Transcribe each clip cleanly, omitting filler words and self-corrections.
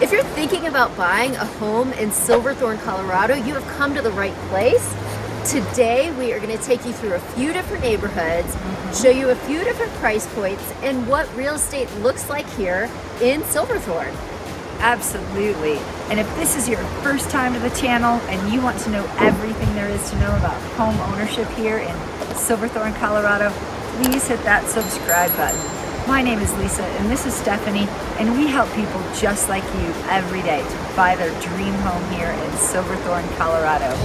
If you're thinking about buying a home in Silverthorne, Colorado, you have come to the right place. Today, we are going to take you through a few different neighborhoods, show you a few different price points, and what real estate looks like here in Silverthorne. Absolutely. And if this is your first time to the channel and you want to know everything there is to know about home ownership here in Silverthorne, Colorado, please hit that subscribe button. My name is Lisa and this is Stephanie, and we help people just like you every day to buy their dream home here in Silverthorne, Colorado.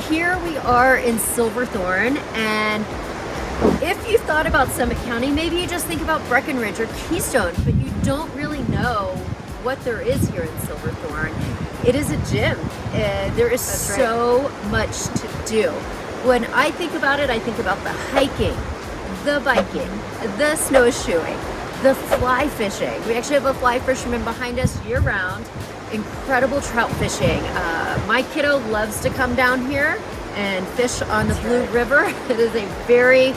Here we are in Silverthorne, and if you've thought about Summit County, maybe you just think about Breckenridge or Keystone, but you don't really know what there is here in Silverthorne. It is a gym. There is so much to do. When I think about it, I think about the hiking, the biking, the snowshoeing, the fly fishing. We actually have a fly fisherman behind us year-round. Incredible trout fishing. My kiddo loves to come down here and fish on the Blue River. It is a very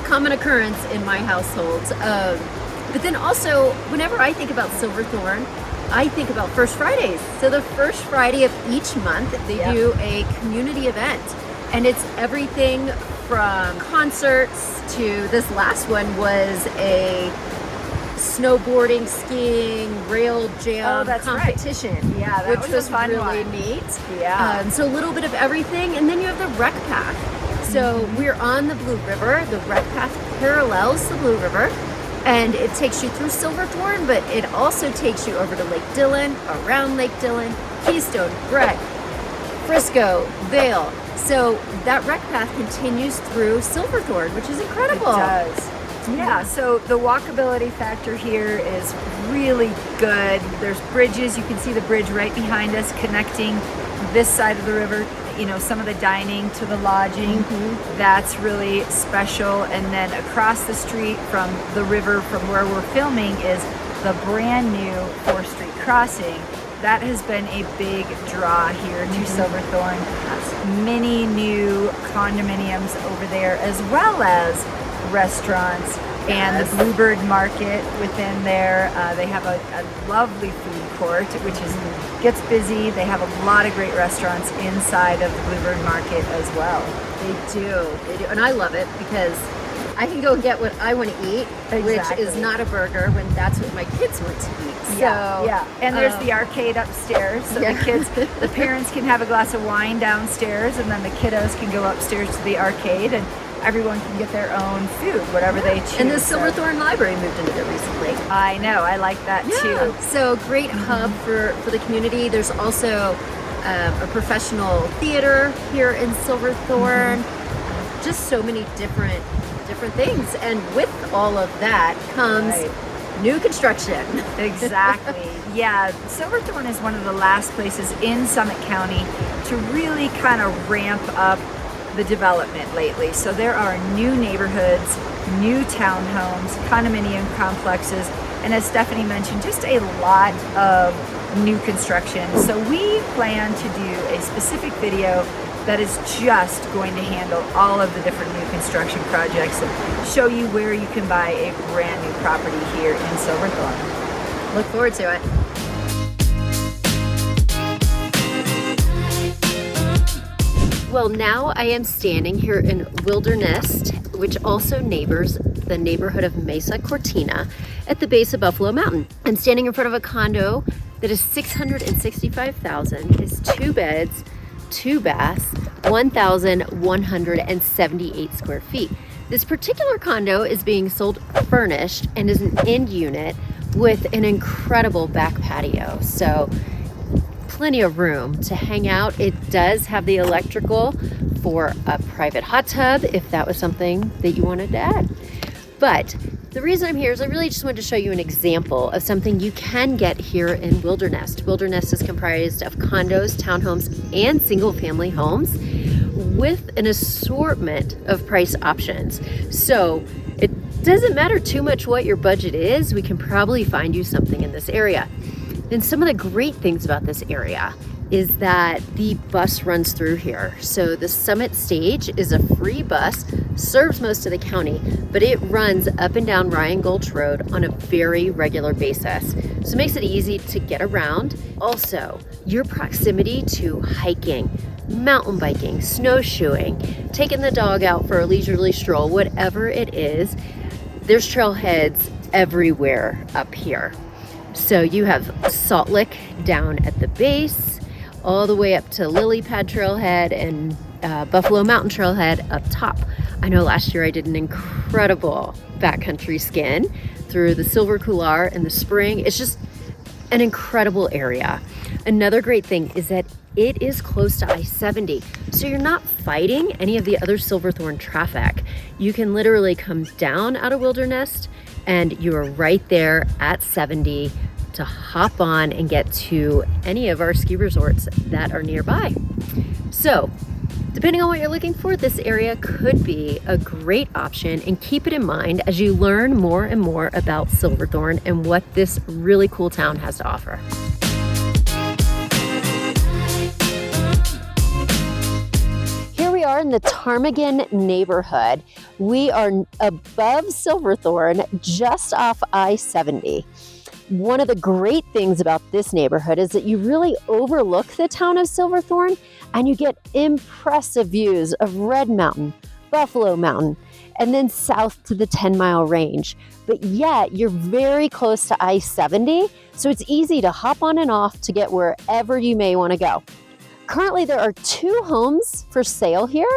common occurrence in my household. But then also, whenever I think about Silverthorne, I think about First Fridays. So the first Friday of each month, they do a community event. And it's everything from concerts to, this last one was a snowboarding, skiing, rail jam competition. Right. Yeah, that which was fun really one. Neat. Yeah. So a little bit of everything, and then you have the rec path. So we're on the Blue River. The rec path parallels the Blue River, and it takes you through Silverthorne, but it also takes you over to Lake Dillon, around Lake Dillon, Keystone, Breck, Frisco, Vail. So that rec path continues through Silverthorne, which is incredible. It does. Yeah, so the walkability factor here is really good. There's bridges. You can see the bridge right behind us connecting this side of the river, you know, some of the dining to the lodging. That's really special. And then across the street from the river, from where we're filming, is the brand new 4th Street crossing. That has been a big draw here to Silverthorne. Many new condominiums over there, as well as restaurants and the Bluebird Market within there. They have a lovely food court, which gets busy. They have a lot of great restaurants inside of the Bluebird Market as well. They do, and I love it because I can go and get what I want to eat, which is not a burger, when that's what my kids want to eat. So, yeah. And there's the arcade upstairs, so the kids, the parents can have a glass of wine downstairs, and then the kiddos can go upstairs to the arcade, and everyone can get their own food, whatever they choose. And the Silverthorne Library moved into there recently. I know, I like that too. So great hub for the community. There's also a professional theater here in Silverthorne. Just so many different things. And with all of that comes new construction. Exactly. Yeah, Silverthorne is one of the last places in Summit County to really kind of ramp up the development lately. So there are new neighborhoods, new townhomes, condominium complexes, and as Stephanie mentioned, just a lot of new construction. So we plan to do a specific video that is just going to handle all of the different new construction projects and show you where you can buy a brand new property here in Silverthorne. Look forward to it. Well, now I am standing here in Wildernest, which also neighbors the neighborhood of Mesa Cortina at the base of Buffalo Mountain. I'm standing in front of a condo that is $665,000, is 2 beds, 2 baths, 1,178 square feet. This particular condo is being sold furnished and is an end unit with an incredible back patio. So plenty of room to hang out. It does have the electrical for a private hot tub if that was something that you wanted to add. But the reason I'm here is I really just wanted to show you an example of something you can get here in Wildernest. Wildernest is comprised of condos, townhomes, and single family homes with an assortment of price options. So it doesn't matter too much what your budget is, we can probably find you something in this area. And some of the great things about this area is that the bus runs through here. So the Summit Stage is a free bus, serves most of the county, but it runs up and down Ryan Gulch Road on a very regular basis. So it makes it easy to get around. Also, your proximity to hiking, mountain biking, snowshoeing, taking the dog out for a leisurely stroll, whatever it is, there's trailheads everywhere up here. So you have Salt Lick down at the base, all the way up to Lily Pad Trailhead and Buffalo Mountain Trailhead up top. I know last year I did an incredible backcountry skin through the Silver Couloir in the spring. It's just an incredible area. Another great thing is that it is close to I-70, so you're not fighting any of the other Silverthorne traffic. You can literally come down out of Wildernest and you are right there at 70 to hop on and get to any of our ski resorts that are nearby. So, depending on what you're looking for, this area could be a great option, and keep it in mind as you learn more and more about Silverthorne and what this really cool town has to offer. Here we are in the Ptarmigan neighborhood. We are above Silverthorne, just off I-70. One of the great things about this neighborhood is that you really overlook the town of Silverthorne and you get impressive views of Red Mountain, Buffalo Mountain, and then south to the 10-mile range. But yet you're very close to I-70, so it's easy to hop on and off to get wherever you may want to go. Currently there are 2 homes for sale here.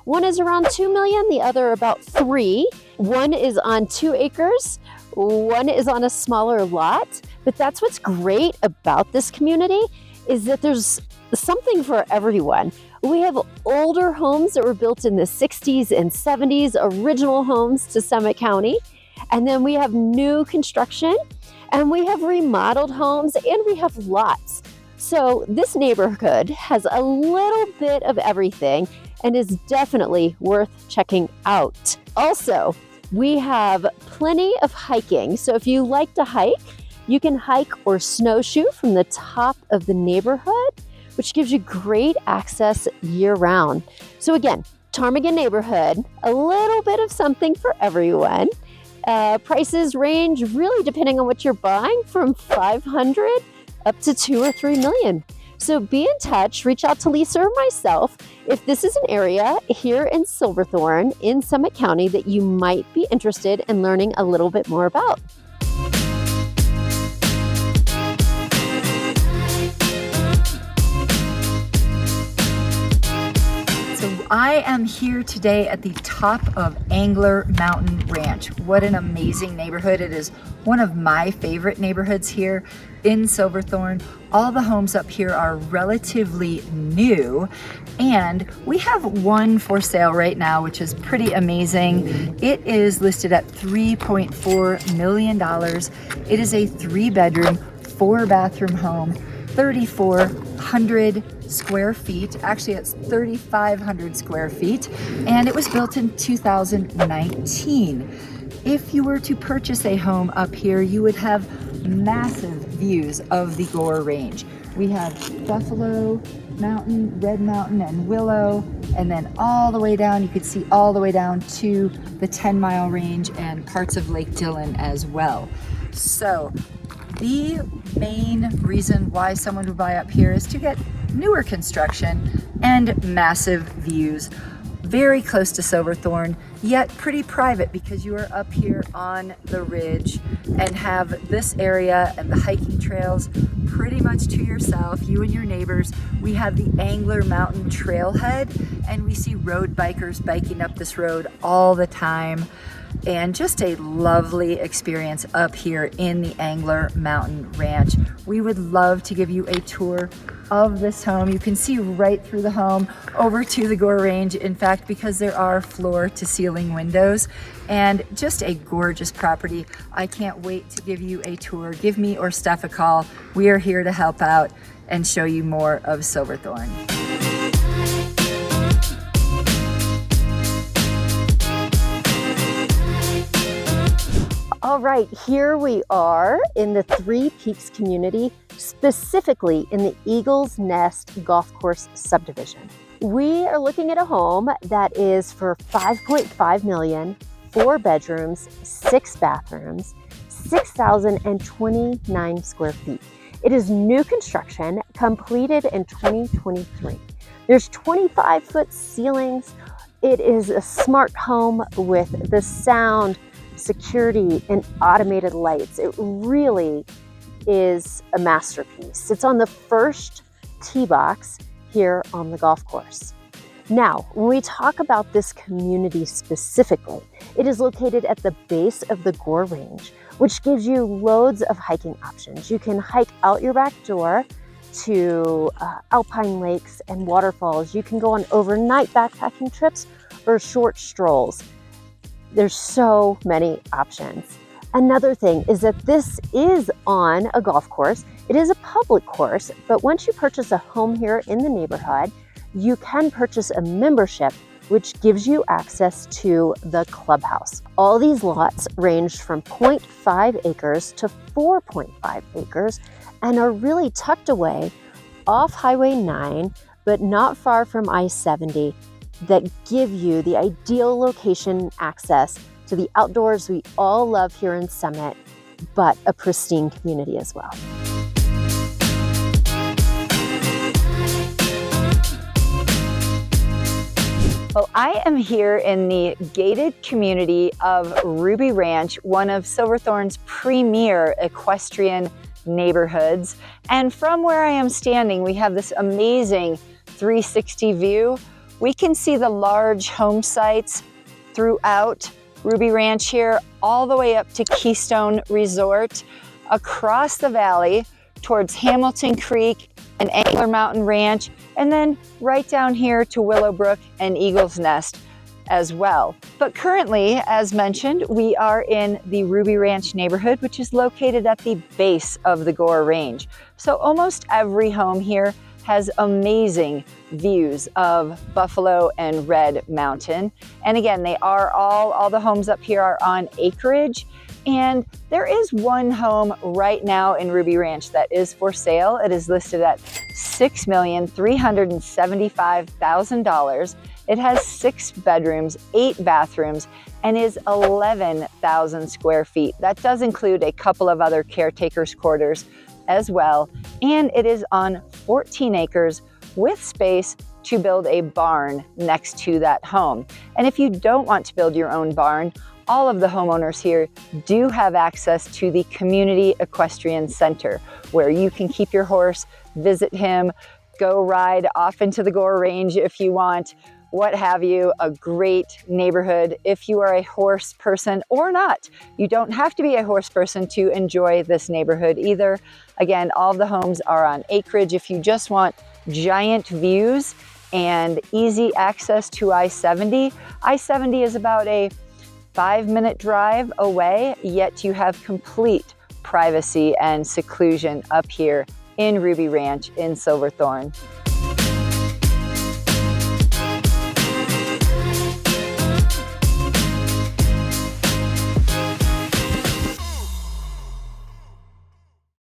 One is around $2 million, the other about $3 million. One is on 2 acres. One is on a smaller lot, but that's what's great about this community is that there's something for everyone. We have older homes that were built in the 60s and 70s, original homes to Summit County, and then we have new construction, and we have remodeled homes, and we have lots. So this neighborhood has a little bit of everything and is definitely worth checking out. Also, we have plenty of hiking. So if you like to hike, you can hike or snowshoe from the top of the neighborhood, which gives you great access year round. So again, Ptarmigan neighborhood, a little bit of something for everyone. Prices range really depending on what you're buying from $500 up to $2 or $3 million. So be in touch, reach out to Lisa or myself if this is an area here in Silverthorne in Summit County that you might be interested in learning a little bit more about. I am here today at the top of Angler Mountain Ranch. What an amazing neighborhood. It is one of my favorite neighborhoods here in Silverthorne. All the homes up here are relatively new, and we have one for sale right now, which is pretty amazing. It is listed at $3.4 million. It is a 3-bedroom, 4-bathroom home, 3,400 square feet. Actually, it's 3,500 square feet, and it was built in 2019. If you were to purchase a home up here, you would have massive views of the Gore Range. We have Buffalo Mountain, Red Mountain, and Willow, and then all the way down, you could see all the way down to the 10-mile range and parts of Lake Dillon as well. So the main reason why someone would buy up here is to get newer construction and massive views. Very close to Silverthorne, yet pretty private because you are up here on the ridge and have this area and the hiking trails pretty much to yourself, you and your neighbors. We have the Angler Mountain Trailhead, and we see road bikers biking up this road all the time. And just a lovely experience up here in the Angler Mountain Ranch. We would love to give you a tour of this home. You can see right through the home over to the Gore Range, in fact, because there are floor to ceiling windows, and just a gorgeous property. I can't wait to give you a tour. Give me or Steph a call. We are here to help out and show you more of Silverthorne. All right, here we are in the Three Peaks community, specifically in the Eagles Nest Golf Course subdivision. We are looking at a home that is for $5.5 million, 4 bedrooms, 6 bathrooms, 6,029 square feet. It is new construction, completed in 2023. There's 25-foot ceilings. It is a smart home with the sound, security, and automated lights. It really is a masterpiece. It's on the first tee box here on the golf course. Now, when we talk about this community specifically, it is located at the base of the Gore Range, which gives you loads of hiking options. You can hike out your back door to alpine lakes and waterfalls. You can go on overnight backpacking trips or short strolls. There's so many options. Another thing is that this is on a golf course. It is a public course, but once you purchase a home here in the neighborhood, you can purchase a membership which gives you access to the clubhouse. All these lots range from 0.5 acres to 4.5 acres and are really tucked away off Highway 9, but not far from I-70, that give you the ideal location access to the outdoors we all love here in Summit, but a pristine community as well. Well, I am here in the gated community of Ruby Ranch, one of Silverthorne's premier equestrian neighborhoods. And from where I am standing, we have this amazing 360 view. We can see the large home sites throughout Ruby Ranch here, all the way up to Keystone Resort, across the valley towards Hamilton Creek and Angler Mountain Ranch, and then right down here to Willowbrook and Eagles Nest as well. But currently, as mentioned, we are in the Ruby Ranch neighborhood, which is located at the base of the Gore Range. So almost every home here has amazing views of Buffalo and Red Mountain. And again, they are all the homes up here are on acreage. And there is one home right now in Ruby Ranch that is for sale. It is listed at $6,375,000. It has 6 bedrooms, 8 bathrooms, and is 11,000 square feet. That does include a couple of other caretakers' quarters as well. And it is on 14 acres with space to build a barn next to that home. And if you don't want to build your own barn, all of the homeowners here do have access to the Community Equestrian Center, where you can keep your horse, visit him, go ride off into the Gore Range if you want, what have you. A great neighborhood if you are a horse person or not. You don't have to be a horse person to enjoy this neighborhood either. Again, all of the homes are on acreage. If you just want giant views and easy access to I-70, I-70 is about a 5-minute drive away, yet you have complete privacy and seclusion up here in Ruby Ranch in Silverthorne.